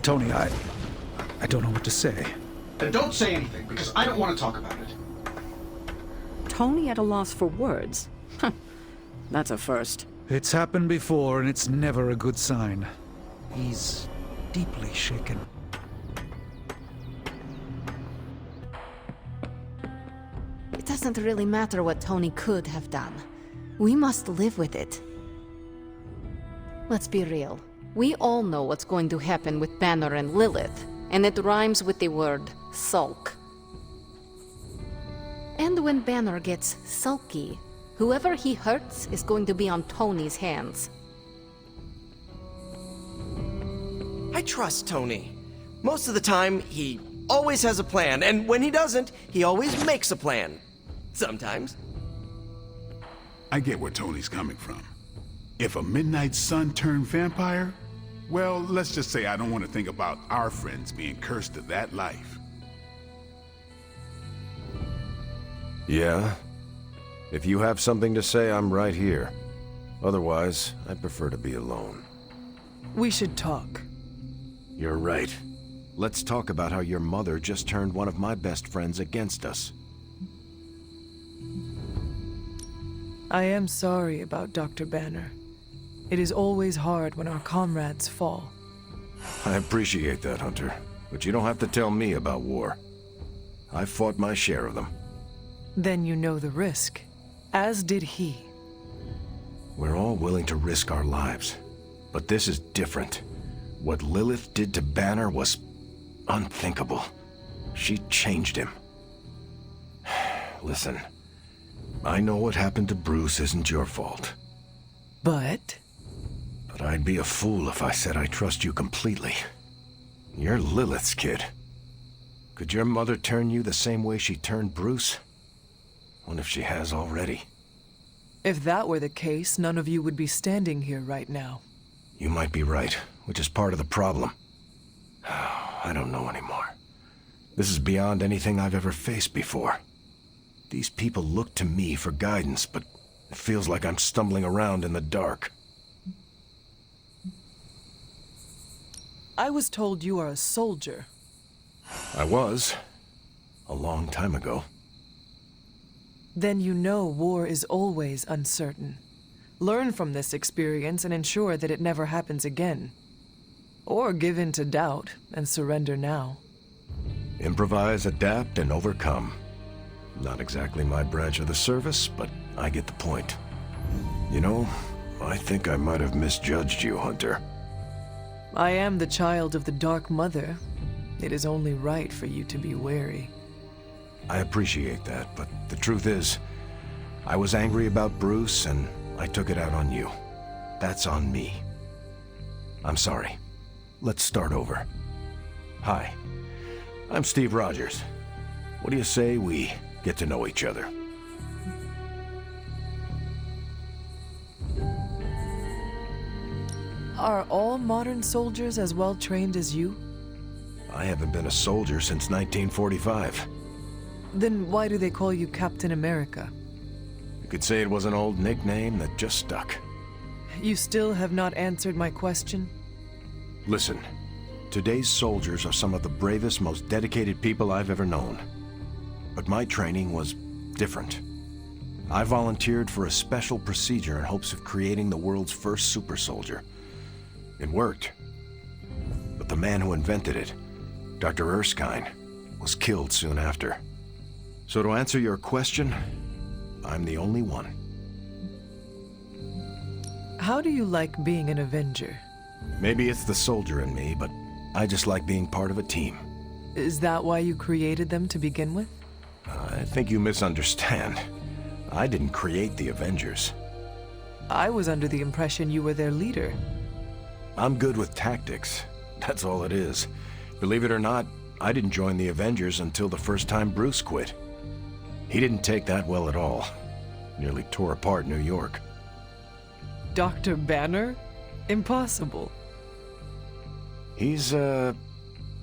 Tony, I don't know what to say. Then don't say anything, because I don't want to talk about it. Tony at a loss for words? That's a first. It's happened before, and it's never a good sign. He's deeply shaken. It doesn't really matter what Tony could have done. We must live with it. Let's be real. We all know what's going to happen with Banner and Lilith, and it rhymes with the word sulk. And when Banner gets sulky, whoever he hurts is going to be on Tony's hands. I trust Tony. Most of the time, he always has a plan, and when he doesn't, he always makes a plan. Sometimes. I get where Tony's coming from. If a midnight sun turned vampire, well, let's just say I don't want to think about our friends being cursed to that life. Yeah? If you have something to say, I'm right here. Otherwise, I'd prefer to be alone. We should talk. You're right. Let's talk about how your mother just turned one of my best friends against us. I am sorry about Dr. Banner. It is always hard when our comrades fall. I appreciate that, Hunter. But you don't have to tell me about war. I fought my share of them. Then you know the risk, as did he. We're all willing to risk our lives. But this is different. What Lilith did to Banner was unthinkable. She changed him. Listen, I know what happened to Bruce isn't your fault. But I'd be a fool if I said I trust you completely. You're Lilith's kid. Could your mother turn you the same way she turned Bruce? What if she has already? if that were the case, none of you would be standing here right now. You might be right, which is part of the problem. I don't know anymore. This is beyond anything I've ever faced before. These people look to me for guidance, but it feels like I'm stumbling around in the dark. I was told you are a soldier. I was. A long time ago. Then you know war is always uncertain. Learn from this experience and ensure that it never happens again. Or give in to doubt and surrender now. Improvise, adapt, and overcome. Not exactly my branch of the service, but I get the point. You know, I think I might have misjudged you, Hunter. I am the child of the Dark Mother. It is only right for you to be wary. I appreciate that, but the truth is, I was angry about Bruce, and I took it out on you. That's on me. I'm sorry. Let's start over. Hi, I'm Steve Rogers. What do you say we get to know each other? Are all modern soldiers as well trained as you? I haven't been a soldier since 1945. Then why do they call you Captain America? You could say it was an old nickname that just stuck. You still have not answered my question? Listen, today's soldiers are some of the bravest, most dedicated people I've ever known. But my training was different. I volunteered for a special procedure in hopes of creating the world's first super soldier. It worked. But the man who invented it, Dr. Erskine, was killed soon after. So to answer your question, I'm the only one. How do you like being an Avenger? Maybe it's the soldier in me, but I just like being part of a team. Is that why you created them to begin with? I think you misunderstand. I didn't create the Avengers. I was under the impression you were their leader. I'm good with tactics. That's all it is. Believe it or not, I didn't join the Avengers until the first time Bruce quit. He didn't take that well at all. Nearly tore apart New York. Dr. Banner? Impossible. He's a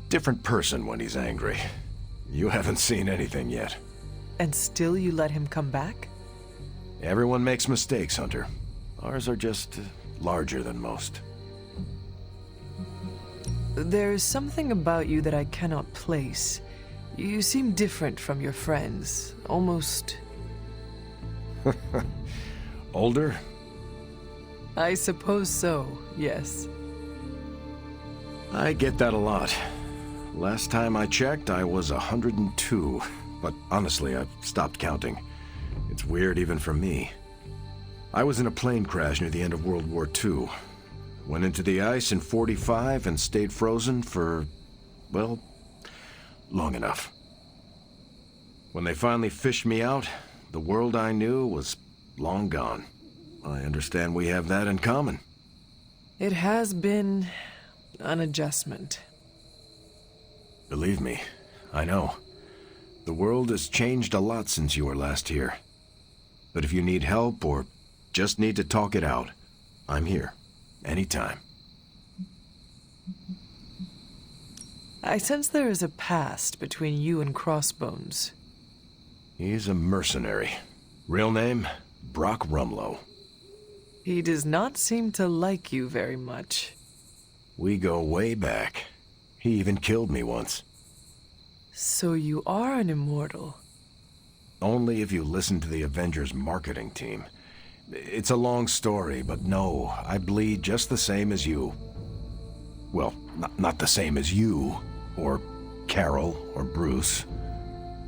different person when he's angry. You haven't seen anything yet. And still you let him come back? Everyone makes mistakes, Hunter. Ours are just larger than most. There's something about you that I cannot place. You seem different from your friends, almost... Older? I suppose so, yes. I get that a lot. Last time I checked, I was 102. But honestly, I've stopped counting. It's weird even for me. I was in a plane crash near the end of World War II. Went into the ice in '45 and stayed frozen for, well, long enough. When they finally fished me out, the world I knew was long gone. I understand we have that in common. It has been an adjustment. Believe me, I know. The world has changed a lot since you were last here. But if you need help or just need to talk it out, I'm here. Anytime. I sense there is a past between you and Crossbones. He's a mercenary. Real name, Brock Rumlow. He does not seem to like you very much. We go way back. He even killed me once. So you are an immortal. Only if you listen to the Avengers marketing team. It's a long story, but no, I bleed just the same as you. Well, not the same as you, or Carol, or Bruce.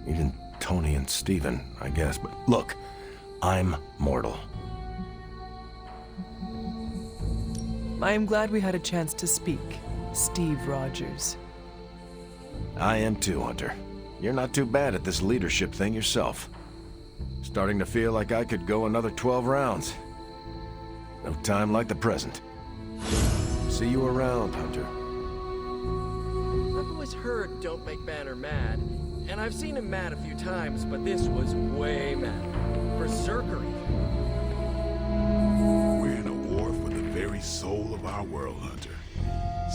Even Tony and Steven, I guess. But look, I'm mortal. I am glad we had a chance to speak, Steve Rogers. I am too, Hunter. You're not too bad at this leadership thing yourself. Starting to feel like I could go another 12 rounds. No time like the present. See you around, Hunter. I've always heard don't make Banner mad, and I've seen him mad a few times, but this was way mad. Berserker even. We're in a war for the very soul of our world, Hunter.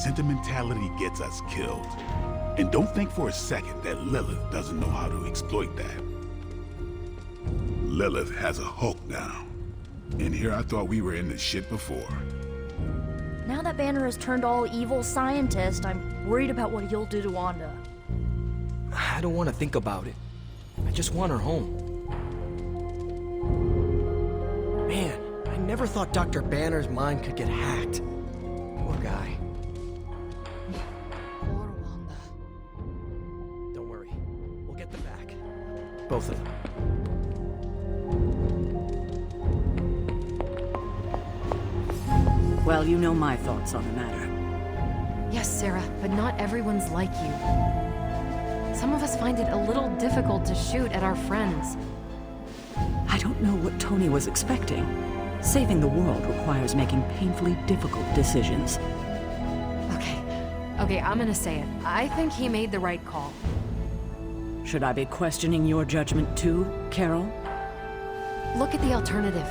Sentimentality gets us killed. And don't think for a second that Lilith doesn't know how to exploit that. Lilith has a Hulk now. And here I thought we were in this shit before. Now that Banner has turned all evil scientist, I'm worried about what he'll do to Wanda. I don't want to think about it. I just want her home. Man, I never thought Dr. Banner's mind could get hacked. Poor guy. Poor Wanda. Don't worry. We'll get them back. Both of them. Well, you know my thoughts on the matter. Yes, Sarah, but not everyone's like you. Some of us find it a little difficult to shoot at our friends. I don't know what Tony was expecting. Saving the world requires making painfully difficult decisions. Okay, I'm gonna say it. I think he made the right call. Should I be questioning your judgment too, Carol? Look at the alternative.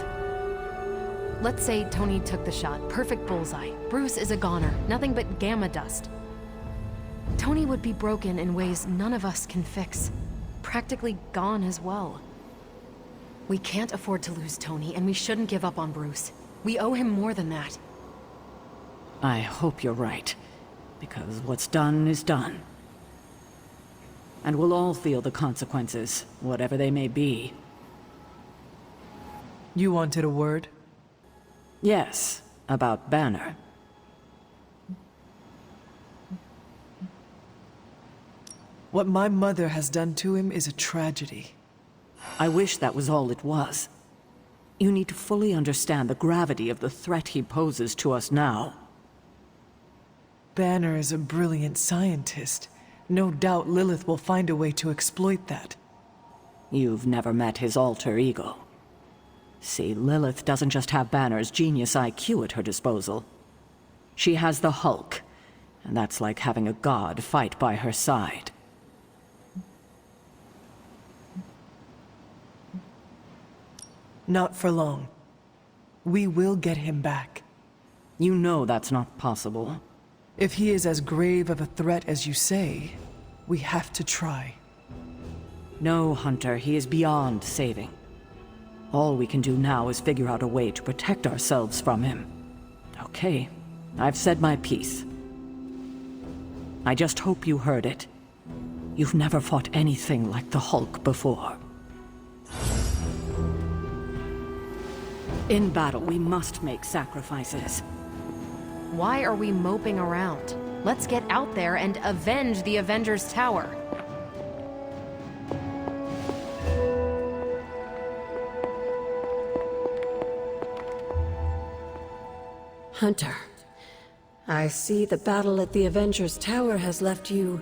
Let's say Tony took the shot. Perfect bullseye. Bruce is a goner. Nothing but gamma dust. Tony would be broken in ways none of us can fix. Practically gone as well. We can't afford to lose Tony, and we shouldn't give up on Bruce. We owe him more than that. I hope you're right, because what's done is done. And we'll all feel the consequences, whatever they may be. You wanted a word? Yes, about Banner. What my mother has done to him is a tragedy. I wish that was all it was. You need to fully understand the gravity of the threat he poses to us now. Banner is a brilliant scientist. No doubt Lilith will find a way to exploit that. You've never met his alter ego. See, Lilith doesn't just have Banner's genius IQ at her disposal. She has the Hulk, and that's like having a god fight by her side. Not for long. We will get him back. You know that's not possible. If he is as grave of a threat as you say, we have to try. No, Hunter, he is beyond saving. All we can do now is figure out a way to protect ourselves from him. Okay, I've said my piece. I just hope you heard it. You've never fought anything like the Hulk before. In battle, we must make sacrifices. Why are we moping around? Let's get out there and avenge the Avengers Tower. Hunter, I see the battle at the Avengers Tower has left you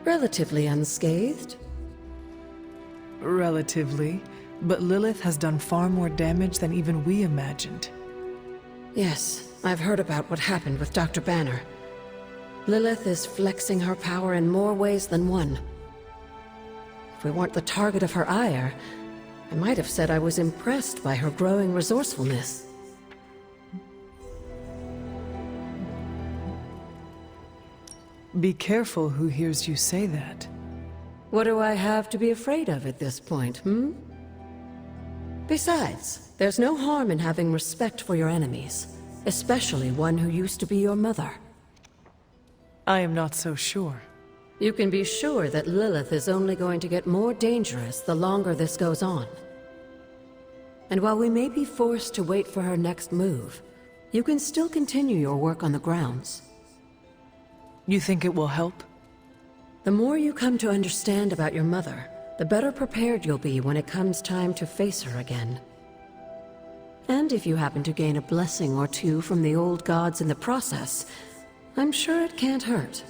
relatively unscathed. Relatively, but Lilith has done far more damage than even we imagined. Yes, I've heard about what happened with Dr. Banner. Lilith is flexing her power in more ways than one. If we weren't the target of her ire, I might have said I was impressed by her growing resourcefulness. Be careful who hears you say that. What do I have to be afraid of at this point, Besides, there's no harm in having respect for your enemies, especially one who used to be your mother. I am not so sure. You can be sure that Lilith is only going to get more dangerous the longer this goes on. And while we may be forced to wait for her next move, you can still continue your work on the grounds. You think it will help? The more you come to understand about your mother, the better prepared you'll be when it comes time to face her again. And if you happen to gain a blessing or two from the old gods in the process, I'm sure it can't hurt.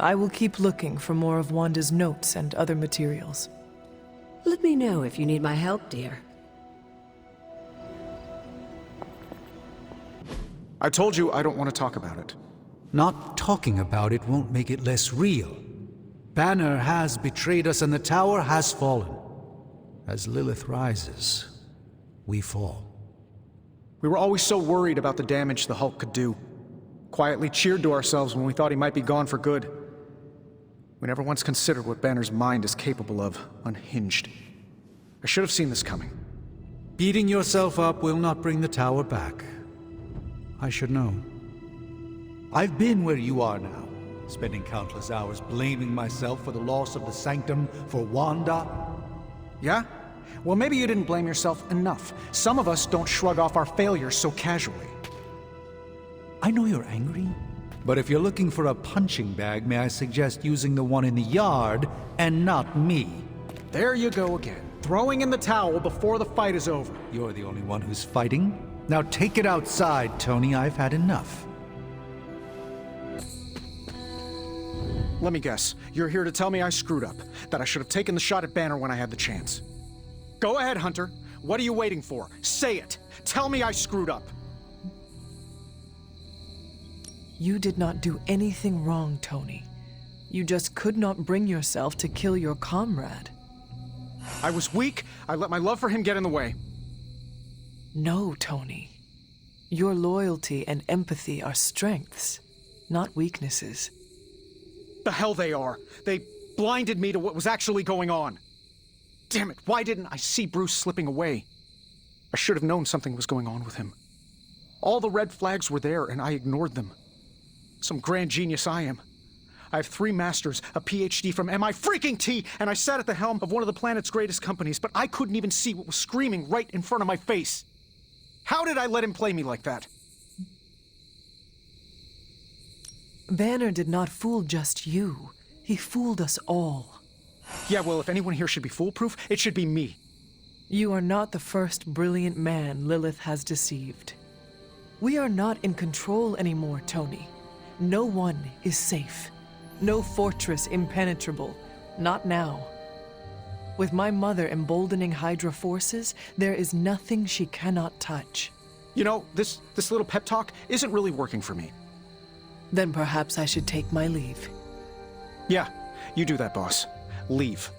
I will keep looking for more of Wanda's notes and other materials. Let me know if you need my help, dear. I told you I don't want to talk about it. Not talking about it won't make it less real. Banner has betrayed us and the tower has fallen. As Lilith rises, we fall. We were always so worried about the damage the Hulk could do. Quietly cheered to ourselves when we thought he might be gone for good. We never once considered what Banner's mind is capable of, unhinged. I should have seen this coming. Beating yourself up will not bring the tower back. I should know. I've been where you are now, spending countless hours blaming myself for the loss of the Sanctum for Wanda. Yeah? Well, maybe you didn't blame yourself enough. Some of us don't shrug off our failures so casually. I know you're angry, but if you're looking for a punching bag, may I suggest using the one in the yard and not me? There you go again, throwing in the towel before the fight is over. You're the only one who's fighting. Now take it outside, Tony. I've had enough. Let me guess, you're here to tell me I screwed up, that I should have taken the shot at Banner when I had the chance. Go ahead, Hunter. What are you waiting for? Say it. Tell me I screwed up. You did not do anything wrong, Tony. You just could not bring yourself to kill your comrade. I was weak. I let my love for him get in the way. No, Tony. Your loyalty and empathy are strengths, not weaknesses. The hell they are. They blinded me to what was actually going on. Damn it, why didn't I see Bruce slipping away? I should have known something was going on with him. All the red flags were there, and I ignored them. Some grand genius I am. I have 3 masters, a PhD from MI-freaking-T, and I sat at the helm of one of the planet's greatest companies, but I couldn't even see what was screaming right in front of my face. How did I let him play me like that? Banner did not fool just you. He fooled us all. Yeah, well, if anyone here should be foolproof, it should be me. You are not the first brilliant man Lilith has deceived. We are not in control anymore, Tony. No one is safe. No fortress impenetrable. Not now. With my mother emboldening Hydra forces, there is nothing she cannot touch. You know, this little pep talk isn't really working for me. Then perhaps I should take my leave. Yeah, you do that, boss. Leave.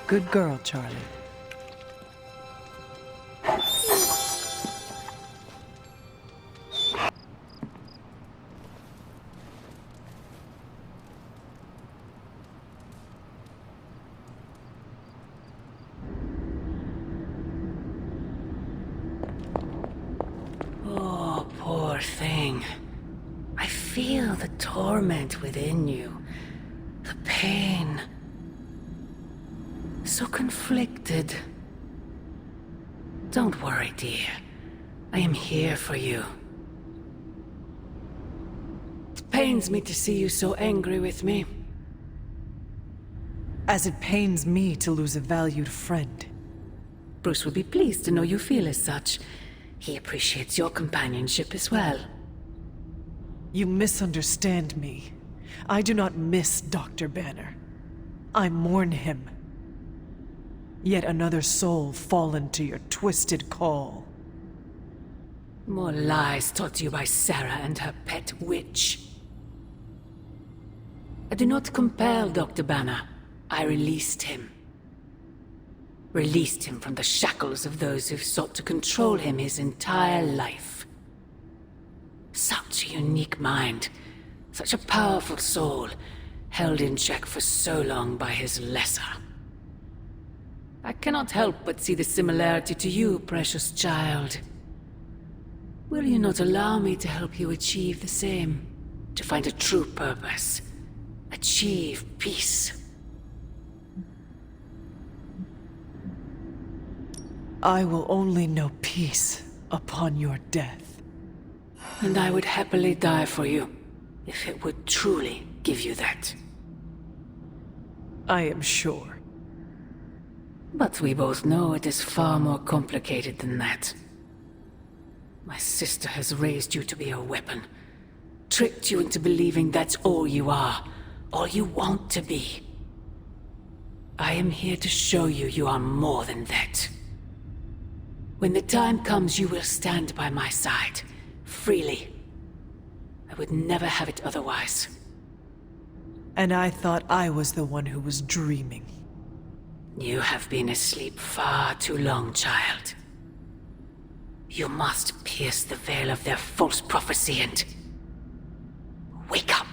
Good girl, Charlie. Oh, poor thing. feel the torment within you, the pain. So conflicted. Don't worry, dear. I am here for you. It pains me to see you so angry with me. As it pains me to lose a valued friend. Bruce will be pleased to know you feel as such. He appreciates your companionship as well. You misunderstand me. I do not miss Dr. Banner. I mourn him. Yet another soul fallen to your twisted call. More lies taught to you by Sarah and her pet witch. I do not compel Dr. Banner. I released him. Released him from the shackles of those who've sought to control him his entire life. Such a unique mind, such a powerful soul, held in check for so long by his lesser. I cannot help but see the similarity to you, precious child. Will you not allow me to help you achieve the same? To find a true purpose, achieve peace. I will only know peace upon your death. And I would happily die for you, if it would truly give you that. I am sure. But we both know it is far more complicated than that. My sister has raised you to be a weapon. Tricked you into believing that's all you are, all you want to be. I am here to show you you are more than that. When the time comes, you will stand by my side, freely. I would never have it otherwise. And I thought I was the one who was dreaming. You have been asleep far too long, child. You must pierce the veil of their false prophecy and... wake up!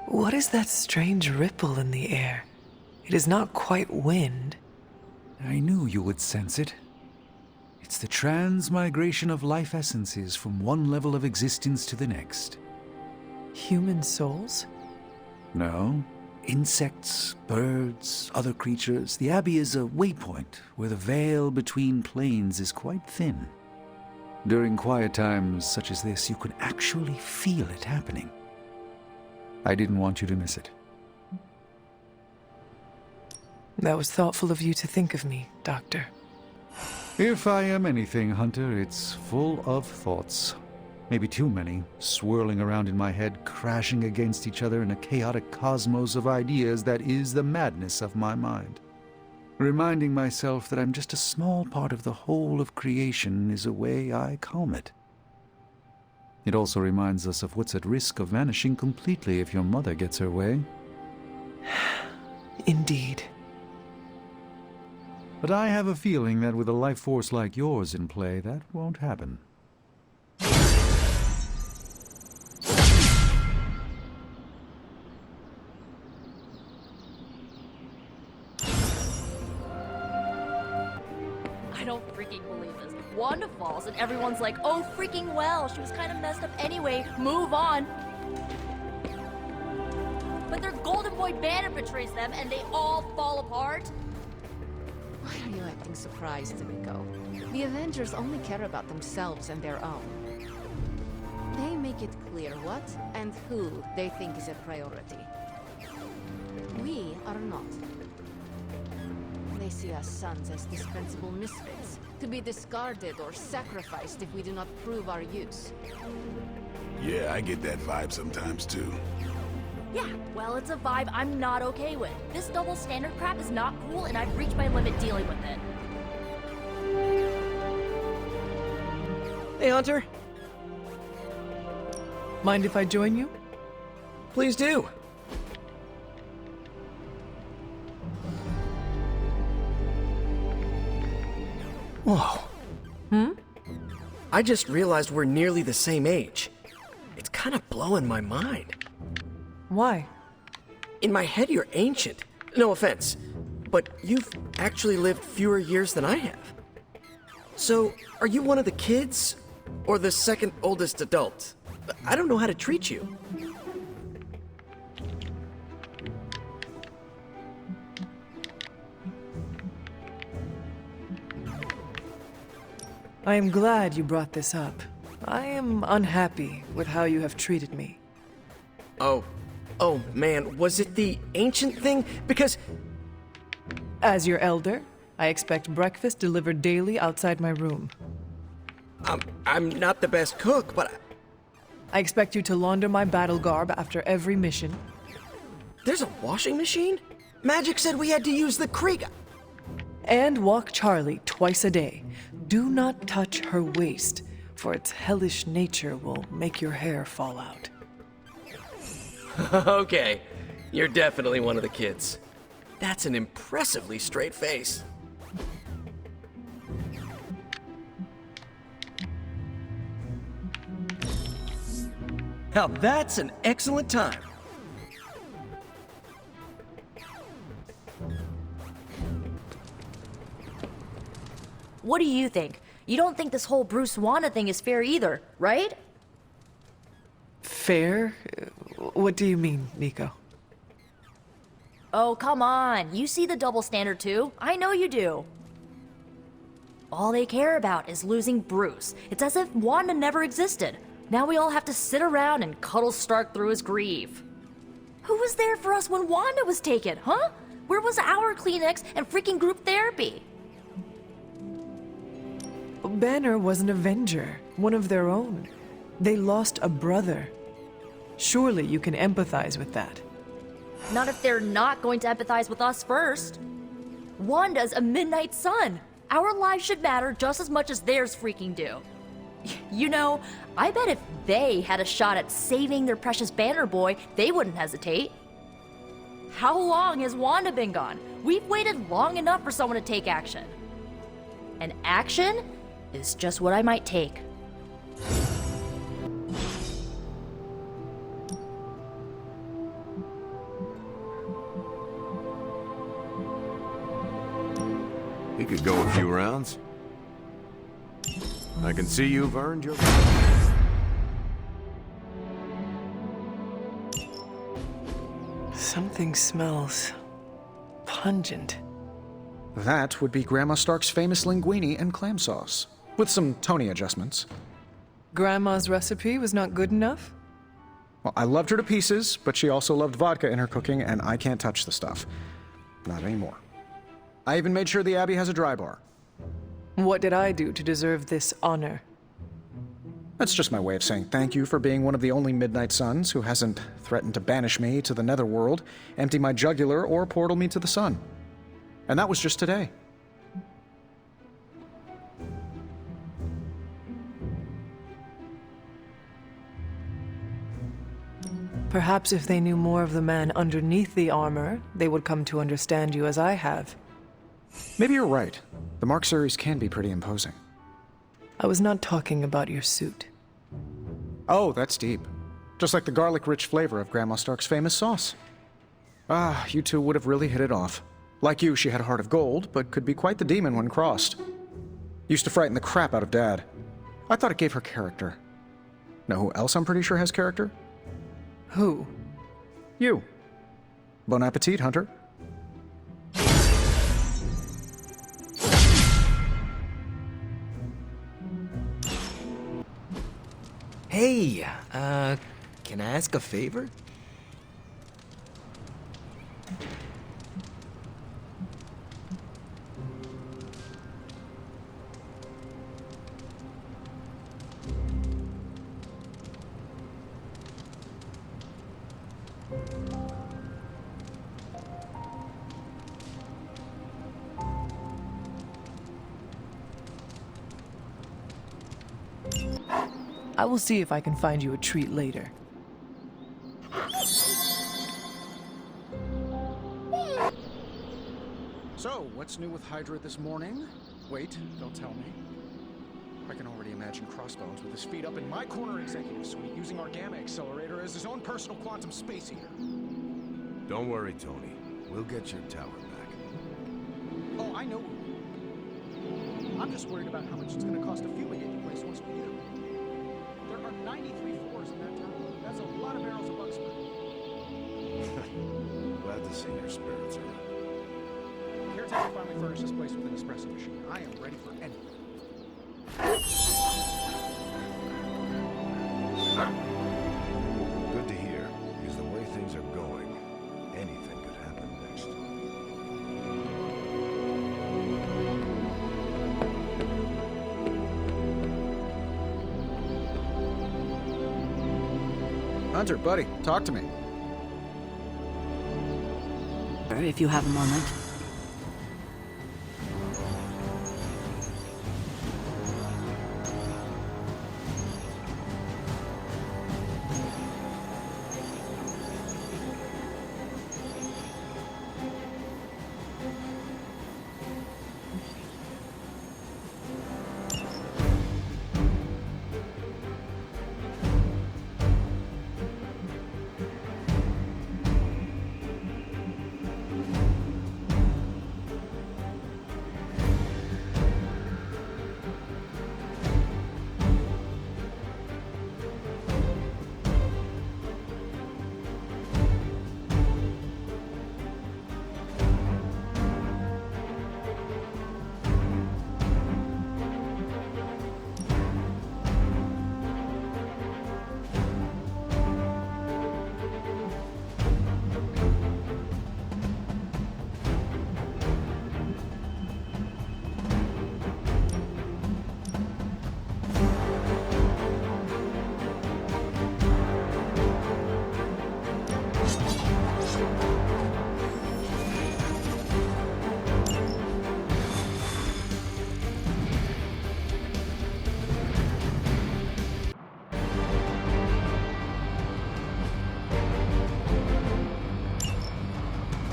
What is that strange ripple in the air? It is not quite wind. I knew you would sense it. It's the transmigration of life essences from one level of existence to the next. Human souls? No. Insects, birds, other creatures. The Abbey is a waypoint where the veil between planes is quite thin. During quiet times such as this, you can actually feel it happening. I didn't want you to miss it. That was thoughtful of you to think of me, Doctor. If I am anything, Hunter, it's full of thoughts. Maybe too many, swirling around in my head, crashing against each other in a chaotic cosmos of ideas that is the madness of my mind. Reminding myself that I'm just a small part of the whole of creation is a way I calm it. It also reminds us of what's at risk of vanishing completely if your mother gets her way. Indeed. But I have a feeling that with a life force like yours in play, that won't happen. I don't freaking believe this. Wanda falls and everyone's like, oh freaking well, she was kind of messed up anyway, move on. But their golden boy Banner betrays them and they all fall apart. Why are you acting surprised, Miko? The Avengers only care about themselves and their own. They make it clear what and who they think is a priority. We are not. They see us sons as dispensable misfits, to be discarded or sacrificed if we do not prove our use. Yeah, I get that vibe sometimes too. Yeah, well, it's a vibe I'm not okay with. This double standard crap is not cool, and I've reached my limit dealing with it. Hey, Hunter. Mind if I join you? Please do. Whoa. I just realized we're nearly the same age. It's kind of blowing my mind. Why? In my head, you're ancient. No offense, but you've actually lived fewer years than I have. So, are you one of the kids? Or the second oldest adult? I don't know how to treat you. I am glad you brought this up. I am unhappy with how you have treated me. Oh man, was it the ancient thing? Because As your elder, I expect breakfast delivered daily outside my room. I'm not the best cook, but I expect you to launder my battle garb after every mission. there's a washing machine? Magic said we had to use the creek. And walk Charlie twice a day. Do not touch her waist, for its hellish nature will make your hair fall out. Okay, you're definitely one of the kids. That's an impressively straight face. Now that's an excellent time. What do you think? You don't think this whole Bruce Wanda thing is fair either, right? Fair? What do you mean, Nico? Oh, come on. You see the double standard too. I know you do. All they care about is losing Bruce. It's as if Wanda never existed. Now we all have to sit around and cuddle Stark through his grief. Who was there for us when Wanda was taken, huh? Where was our Kleenex and freaking group therapy? Banner was an Avenger, one of their own. They lost a brother. Surely you can empathize with that. Not if they're not going to empathize with us first. Wanda's a Midnight Sun. Our lives should matter just as much as theirs freaking do. You know, I bet if they had a shot at saving their precious Banner Boy, they wouldn't hesitate. How long has Wanda been gone? We've waited long enough for someone to take action. And action is just what I might take. We could go a few rounds. I can see you've earned your... Something smells pungent. That would be Grandma Stark's famous linguine and clam sauce, with some Tony adjustments. Grandma's recipe was not good enough? Well, I loved her to pieces, but she also loved vodka in her cooking, and I can't touch the stuff. Not anymore. I even made sure the Abbey has a dry bar. What did I do to deserve this honor? That's just my way of saying thank you for being one of the only Midnight Suns who hasn't threatened to banish me to the Netherworld, empty my jugular, or portal me to the sun. And that was just today. Perhaps if they knew more of the man underneath the armor, they would come to understand you as I have. Maybe you're right. The Mark series can be pretty imposing. I was not talking about your suit. Oh, that's deep. Just like the garlic-rich flavor of Grandma Stark's famous sauce. Ah, you two would have really hit it off. Like you, she had a heart of gold, but could be quite the demon when crossed. Used to frighten the crap out of Dad. I thought it gave her character. Know who else I'm pretty sure has character? Who? You. Bon appetit, Hunter. Hey, can I ask a favor? I will see if I can find you a treat later. So, what's new with Hydra this morning? Wait, don't tell me. I can already imagine Crossbones with his feet up in my corner executive suite using our gamma accelerator as his own personal quantum space heater. Don't worry, Tony. We'll get your tower back. Oh, I know. I'm just worried about how much it's going to cost to fumigate the place once we do. There are 93 floors in that tower. That's a lot of barrels of bug spray. Glad to see your spirits are up. Caretaker finally furnished this place with an espresso machine. I am ready for anything. Good to hear, because the way things are going, anything could happen next. Hunter, buddy, talk to me. If you have a moment.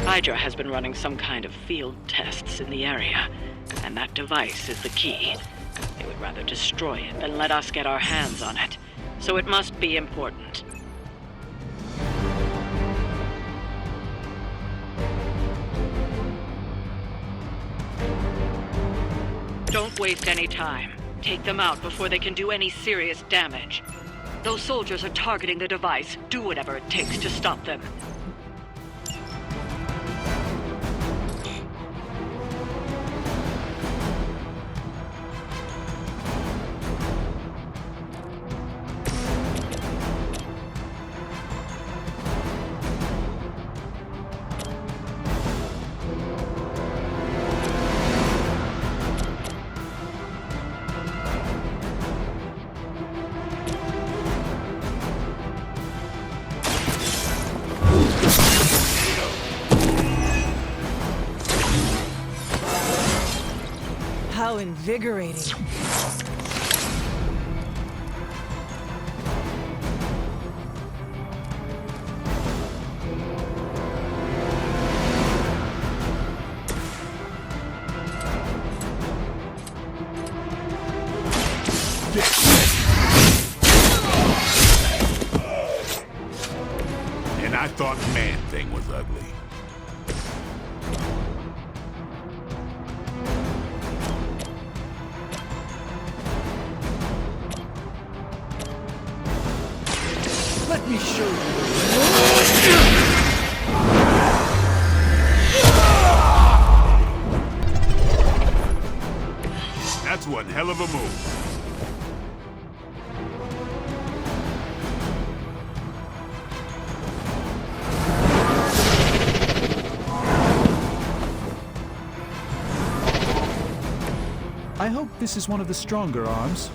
Hydra has been running some kind of field tests in the area, and that device is the key. They would rather destroy it than let us get our hands on it, so it must be important. Don't waste any time. Take them out before they can do any serious damage. Those soldiers are targeting the device. Do whatever it takes to stop them. How invigorating. And I thought Man-Thing was ugly. Let me show you. That's one hell of a move. I hope this is one of the stronger arms.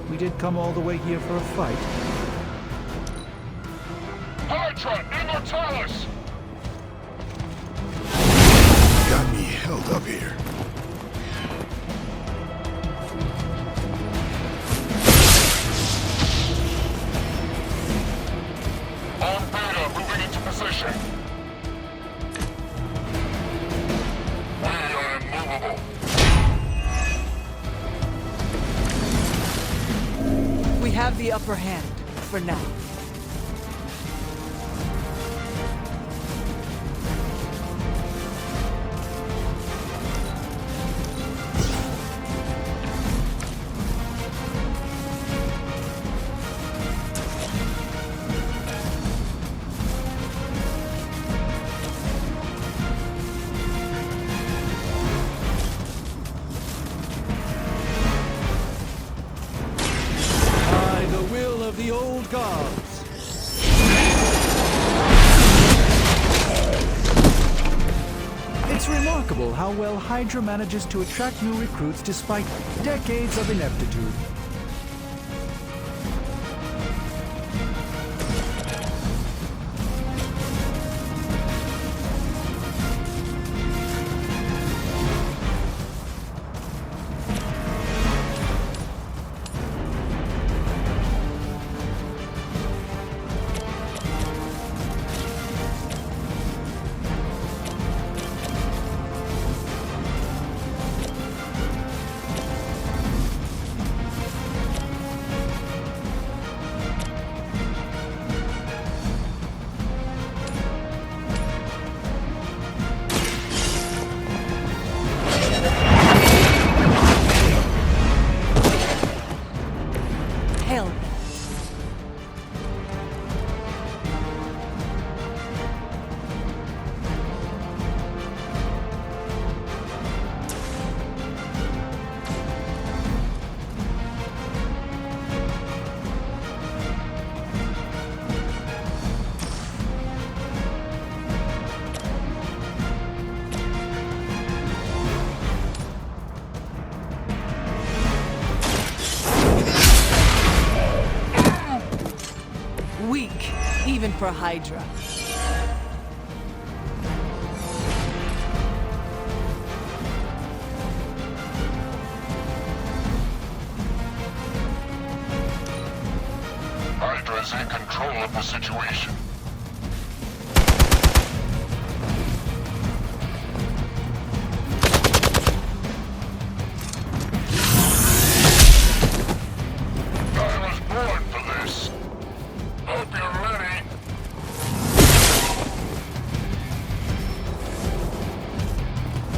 We did come all the way here for a fight. Hydra, Immortalis! Got me held up here. On Beta, moving into position. We are immovable. have the upper hand, for now. By the will of the old gods. It's remarkable how well Hydra manages to attract new recruits despite decades of ineptitude. Hell. Weak, even for Hydra. Hydra is in control of the situation. I was born for this. Hope you're ready.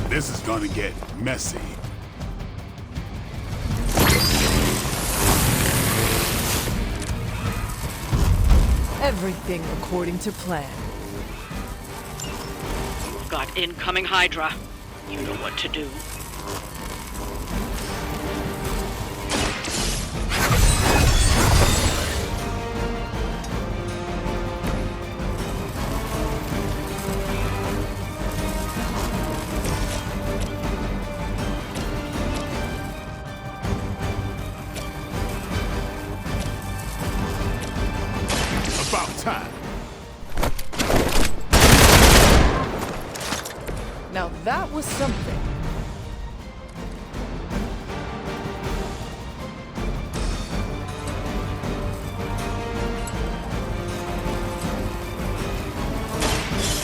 This is gonna get messy. Everything according to plan. Got incoming Hydra. You know what to do. About time. Now that was something.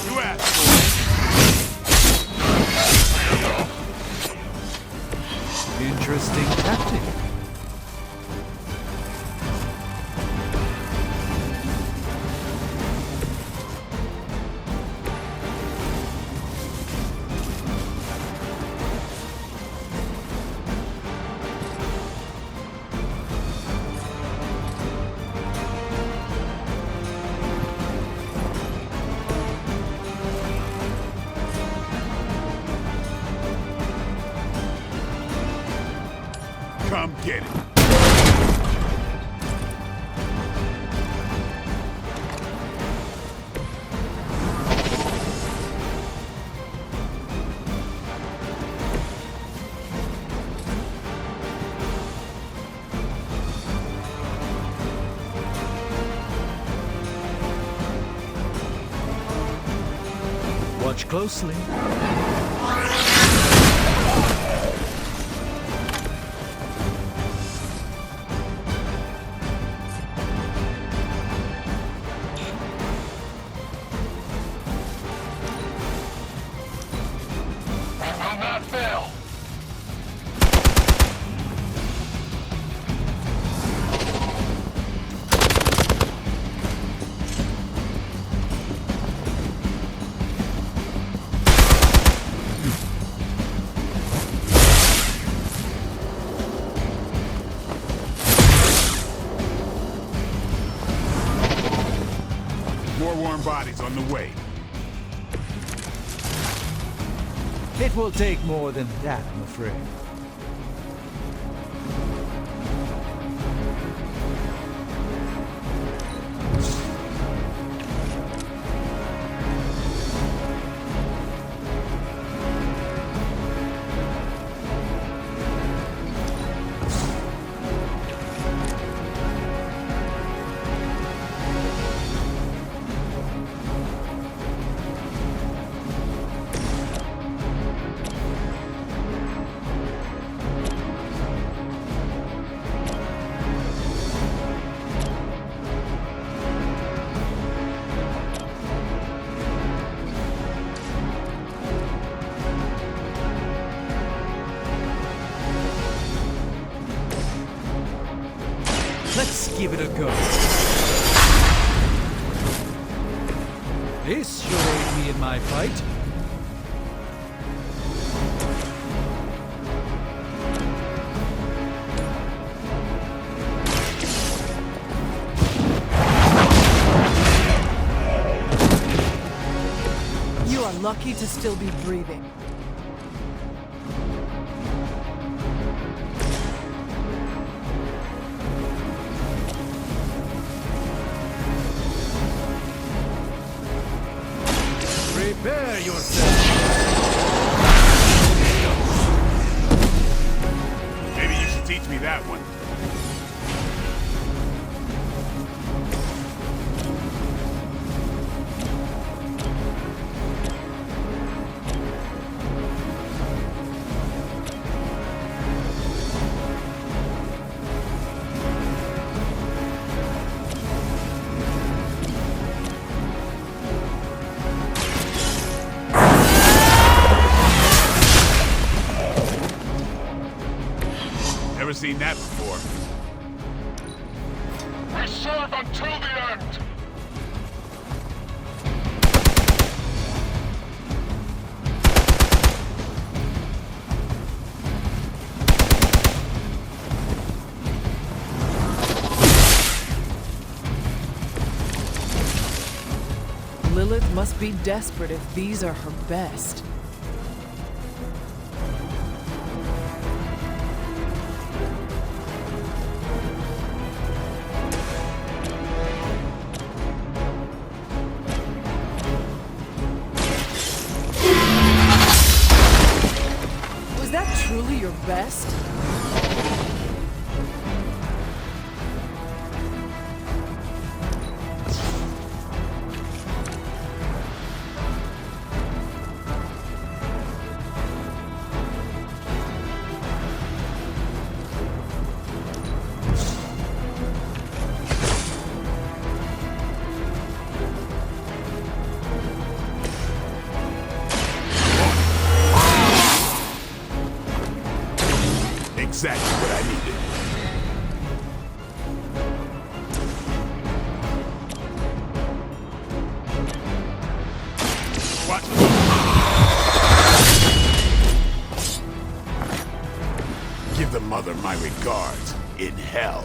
You asked. Interesting tactic. Come get it. Watch closely. Will not fail. warm bodies on the way. It will take more than that, I'm afraid. Let's give it a go. This should aid me in my fight. You are lucky to still be breathing. Prepare yourself. Maybe you should teach me that one. Never seen that before. We serve until the end! Lilith must be desperate if these are her best. Was that truly your best? Exactly what I needed. Watch it. Give the mother my regards in hell.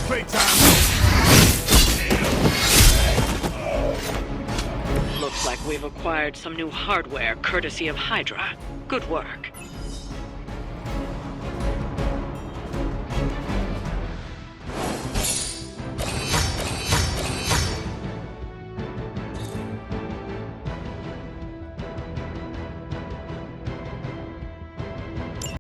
Playtime. Looks like we've acquired some new hardware courtesy of Hydra. Good work.